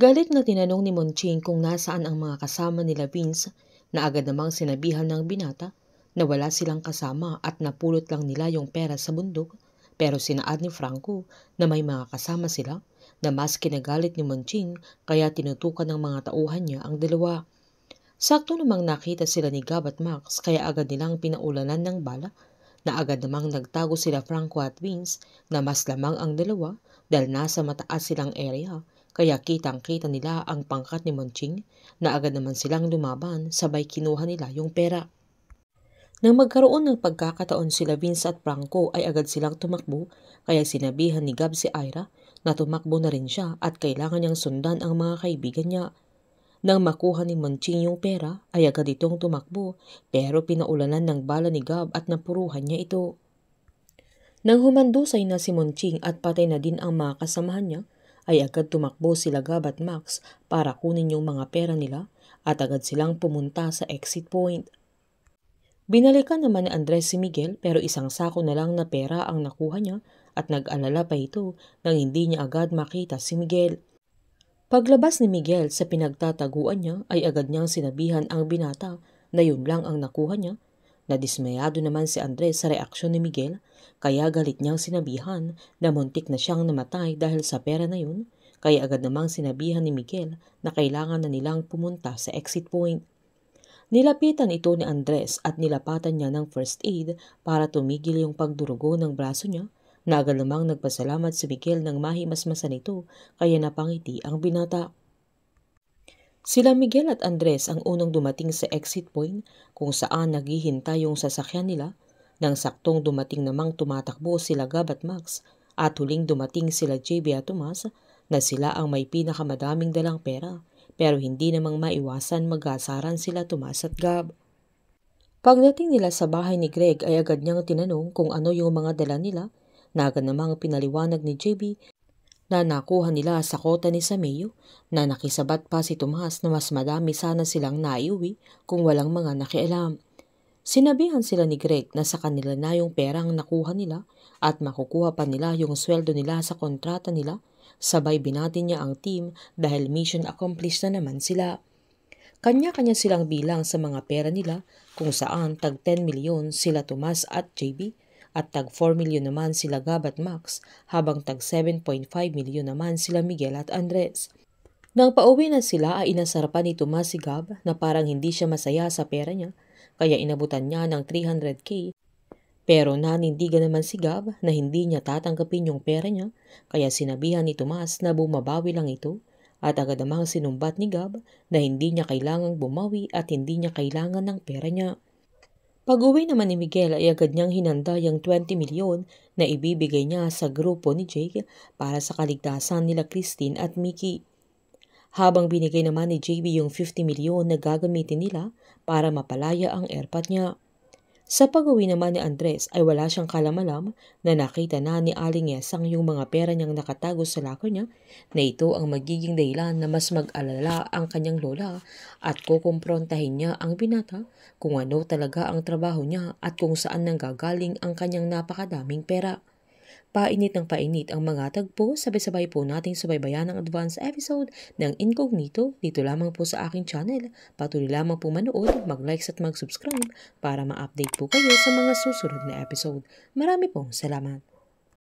Galit na tinanong ni Monching kung nasaan ang mga kasama nila Vince na agad namang sinabihan ng binata na wala silang kasama at napulot lang nila yung pera sa bundok, pero sinaad ni Franco na may mga kasama sila na mas kinagalit ni Monching kaya tinutukan ng mga tauhan niya ang dalawa. Sakto namang nakita sila ni Gab at Max kaya agad nilang pinaulanan ng bala na agad namang nagtago sila Franco at Vince na mas lamang ang dalawa dahil nasa mataas silang area kaya kitang-kita nila ang pangkat ni Monching na agad naman silang lumaban sabay kinuha nila yung pera. Nang magkaroon ng pagkakataon sila Vince at Franco ay agad silang tumakbo kaya sinabihan ni Gab si Ira na tumakbo na rin siya at kailangan niyang sundan ang mga kaibigan niya. Nang makuha ni Monching yung pera ay agad itong tumakbo pero pinaulanan ng bala ni Gab at napuruhan niya ito. Nang humandusay na si Monching at patay na din ang mga kasamahan niya ay agad tumakbo sila Gab at Max para kunin yung mga pera nila at agad silang pumunta sa exit point. Binalikan naman ni Andres si Miguel pero isang sako na lang na pera ang nakuha niya at nag-alala pa ito nang hindi niya agad makita si Miguel. Paglabas ni Miguel sa pinagtataguan niya ay agad niyang sinabihan ang binata na yun lang ang nakuha niya. Nadismayado naman si Andres sa reaksyon ni Miguel kaya galit niyang sinabihan na muntik na siyang namatay dahil sa pera na yun kaya agad namang sinabihan ni Miguel na kailangan na nilang pumunta sa exit point. Nilapitan ito ni Andres at nilapatan niya ng first aid para tumigil yung pagdurugo ng braso niya na agad namang nagpasalamat si Miguel nang mahimasmasan ito kaya napangiti ang binata. Sila Miguel at Andres ang unang dumating sa exit point kung saan naghihintay yung sasakyan nila nang saktong dumating namang tumatakbo sila Gab at Max at huling dumating sila JB at Tomas na sila ang may pinakamadaming dalang pera pero hindi namang maiwasan mag-asaran sila Tomas at Gab. Pagdating nila sa bahay ni Greg ay agad niyang tinanong kung ano yung mga dala nila na agad namang pinaliwanag ni JB na nakuha nila sa kota ni Sameo na nakisabat pa si Tomas na mas madami sana silang naiuwi kung walang mga nakialam. Sinabihan sila ni Greg na sa kanila na yung perang nakuha nila at makukuha pa nila yung sweldo nila sa kontrata nila, sabay binati niya ang team dahil mission accomplished na naman sila. Kanya-kanya silang bilang sa mga pera nila kung saan tag 10 milyon sila Tomas at JB at tag 4 milyon naman sila Gab at Max habang tag 7.5 milyon naman sila Miguel at Andres. Nang pauwi na sila ay inasarapan ni Tomas si Gab na parang hindi siya masaya sa pera niya kaya inabutan niya ng 300k pero nanindigan naman si Gab na hindi niya tatanggapin yung pera niya kaya sinabihan ni Tomas na bumabawi lang ito at agad namang sinumbat ni Gab na hindi niya kailangang bumawi at hindi niya kailangan ng pera niya. Pag-uwi naman ni Miguel ay agad niyang hinanda yung 20 milyon na ibibigay niya sa grupo ni Jake para sa kaligtasan nila Christine at Mickey. Habang binigay naman ni JB yung 50 milyon na gagamitin nila para mapalaya ang airpot niya. Sa pag-uwi naman ni Andres ay wala siyang kalamalam na nakita na ni Aling Yesang yung mga pera niyang nakatago sa locker niya na ito ang magiging dahilan na mas mag-alala ang kanyang lola at kukumprontahin niya ang binata kung ano talaga ang trabaho niya at kung saan nanggagaling ang kanyang napakadaming pera. Painit ng painit ang mga tagpo, sabay-sabay po nating subaybayan ang advance episode ng Incognito dito lamang po sa aking channel. Patuloy lamang po manood, mag-likes at mag-subscribe para ma-update po kayo sa mga susunod na episode. Marami pong salamat.